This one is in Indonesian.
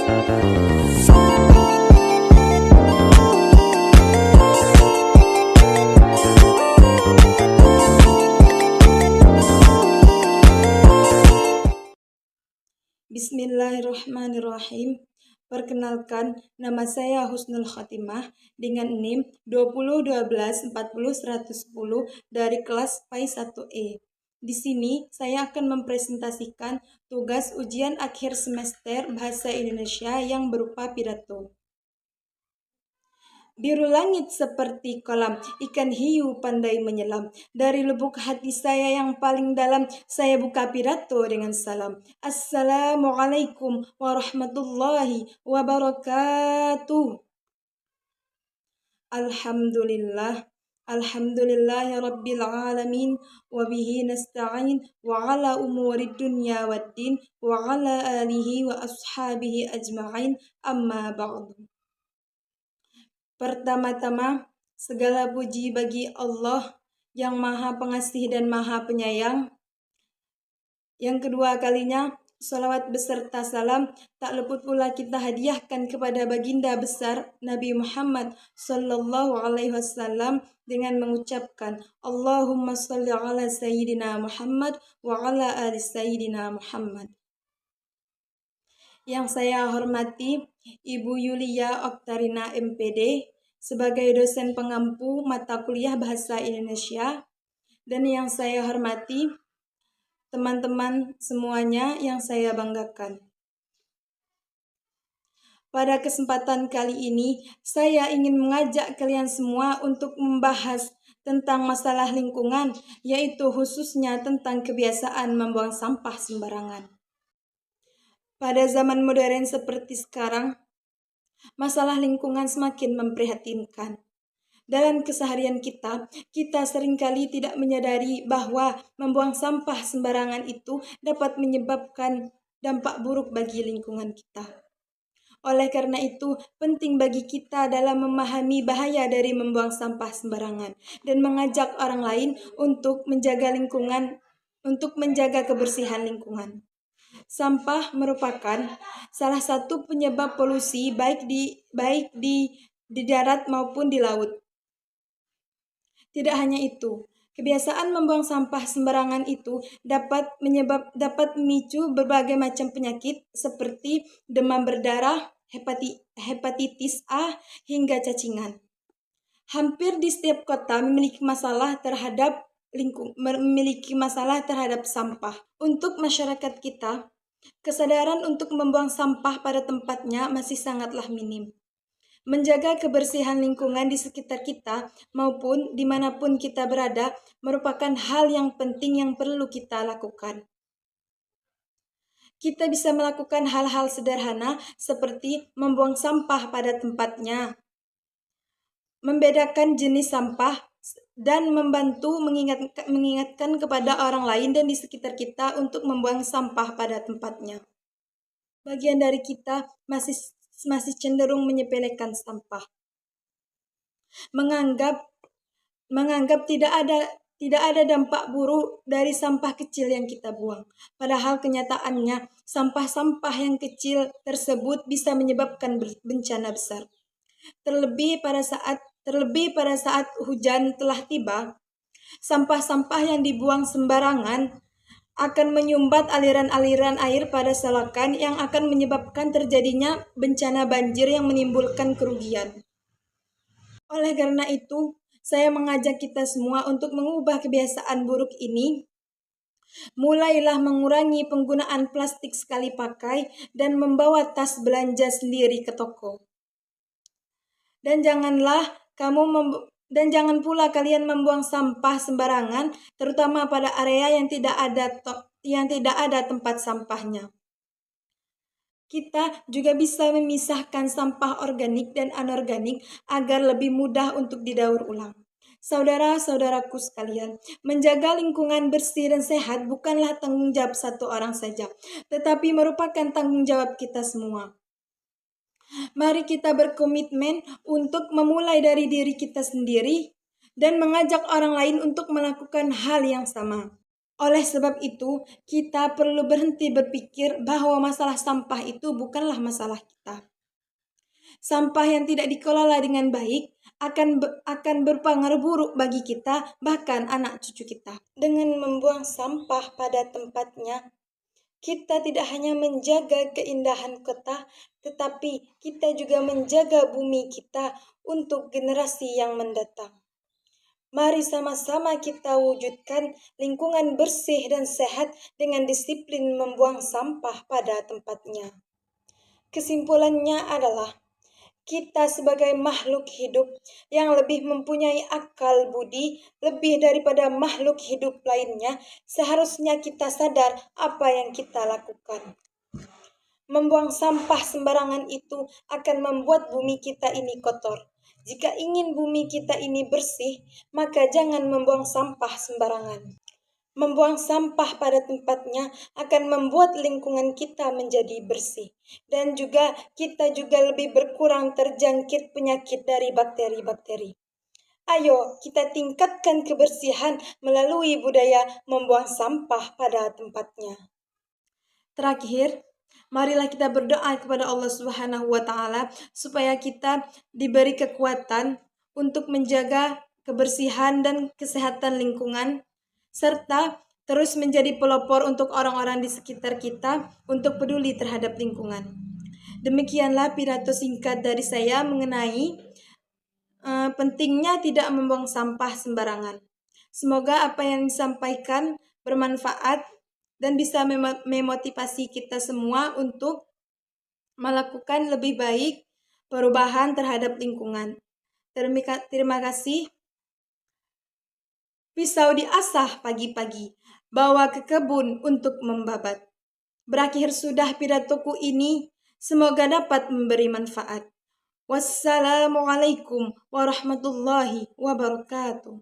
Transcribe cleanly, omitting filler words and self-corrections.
Bismillahirrahmanirrahim. Perkenalkan, nama saya Husnul Khotimah dengan NIM 2012140110 dari kelas PAI 1E. Di sini saya akan mempresentasikan tugas ujian akhir semester Bahasa Indonesia yang berupa pidato. Biru langit seperti kolam, ikan hiu pandai menyelam. Dari lubuk hati saya yang paling dalam, saya buka pidato dengan salam. Assalamualaikum warahmatullahi wabarakatuh. Alhamdulillah. Alhamdulillahi rabbil alamin wa bihi nasta'in wa ala umuri dunya waddin wa ala alihi wa ashabihi ajma'in amma ba'du. Pertama-tama, segala puji bagi Allah yang Maha Pengasih dan Maha Penyayang. Yang kedua kalinya, salawat beserta salam tak luput pula kita hadiahkan kepada baginda besar Nabi Muhammad sallallahu alaihi wasallam dengan mengucapkan Allahumma shalli ala sayyidina Muhammad wa ala ali sayyidina Muhammad. Yang saya hormati Ibu Yulia Oktarina MPD sebagai dosen pengampu mata kuliah Bahasa Indonesia, dan yang saya hormati teman-teman semuanya yang saya banggakan. Pada kesempatan kali ini, saya ingin mengajak kalian semua untuk membahas tentang masalah lingkungan, yaitu khususnya tentang kebiasaan membuang sampah sembarangan. Pada zaman modern seperti sekarang, masalah lingkungan semakin memprihatinkan. Dalam keseharian kita seringkali tidak menyadari bahwa membuang sampah sembarangan itu dapat menyebabkan dampak buruk bagi lingkungan kita. Oleh karena itu, penting bagi kita dalam memahami bahaya dari membuang sampah sembarangan dan mengajak orang lain untuk menjaga lingkungan, untuk menjaga kebersihan lingkungan. Sampah merupakan salah satu penyebab polusi baik di darat maupun di laut. Tidak hanya itu, kebiasaan membuang sampah sembarangan itu dapat memicu berbagai macam penyakit seperti demam berdarah, hepatitis A hingga cacingan. Hampir di setiap kota memiliki masalah terhadap sampah. Untuk masyarakat kita, kesadaran untuk membuang sampah pada tempatnya masih sangatlah minim. Menjaga kebersihan lingkungan di sekitar kita maupun dimanapun kita berada merupakan hal yang penting yang perlu kita lakukan. Kita bisa melakukan hal-hal sederhana seperti membuang sampah pada tempatnya, membedakan jenis sampah, dan membantu mengingatkan kepada orang lain dan di sekitar kita untuk membuang sampah pada tempatnya. Bagian dari kita masih cenderung menyepelekan sampah. Menganggap tidak ada dampak buruk dari sampah kecil yang kita buang. Padahal kenyataannya sampah-sampah yang kecil tersebut bisa menyebabkan bencana besar. Terlebih pada saat hujan telah tiba, sampah-sampah yang dibuang sembarangan akan menyumbat aliran-aliran air pada selokan yang akan menyebabkan terjadinya bencana banjir yang menimbulkan kerugian. Oleh karena itu, saya mengajak kita semua untuk mengubah kebiasaan buruk ini. Mulailah mengurangi penggunaan plastik sekali pakai dan membawa tas belanja sendiri ke toko. Dan jangan pula kalian membuang sampah sembarangan, terutama pada area yang tidak ada tempat sampahnya. Kita juga bisa memisahkan sampah organik dan anorganik agar lebih mudah untuk didaur ulang. Saudara-saudaraku sekalian, menjaga lingkungan bersih dan sehat bukanlah tanggung jawab satu orang saja, tetapi merupakan tanggung jawab kita semua. Mari kita berkomitmen untuk memulai dari diri kita sendiri dan mengajak orang lain untuk melakukan hal yang sama. Oleh sebab itu, kita perlu berhenti berpikir bahwa masalah sampah itu bukanlah masalah kita. Sampah yang tidak dikelola dengan baik akan berpengaruh buruk bagi kita, bahkan anak cucu kita. Dengan membuang sampah pada tempatnya, kita tidak hanya menjaga keindahan kota, tetapi kita juga menjaga bumi kita untuk generasi yang mendatang. Mari sama-sama kita wujudkan lingkungan bersih dan sehat dengan disiplin membuang sampah pada tempatnya. Kesimpulannya adalah, kita sebagai makhluk hidup yang lebih mempunyai akal budi lebih daripada makhluk hidup lainnya, seharusnya kita sadar apa yang kita lakukan. Membuang sampah sembarangan itu akan membuat bumi kita ini kotor. Jika ingin bumi kita ini bersih, maka jangan membuang sampah sembarangan. Membuang sampah pada tempatnya akan membuat lingkungan kita menjadi bersih. Dan juga kita juga lebih berkurang terjangkit penyakit dari bakteri-bakteri. Ayo kita tingkatkan kebersihan melalui budaya membuang sampah pada tempatnya. Terakhir, marilah kita berdoa kepada Allah Subhanahu wa Ta'ala supaya kita diberi kekuatan untuk menjaga kebersihan dan kesehatan lingkungan, serta terus menjadi pelopor untuk orang-orang di sekitar kita untuk peduli terhadap lingkungan. Demikianlah pidato singkat dari saya mengenai pentingnya tidak membuang sampah sembarangan. Semoga apa yang disampaikan bermanfaat dan bisa memotivasi kita semua untuk melakukan lebih baik perubahan terhadap lingkungan. Terima kasih. Pisau diasah pagi-pagi, bawa ke kebun untuk membabat. Berakhir sudah pidatoku ini, semoga dapat memberi manfaat. Wassalamualaikum warahmatullahi wabarakatuh.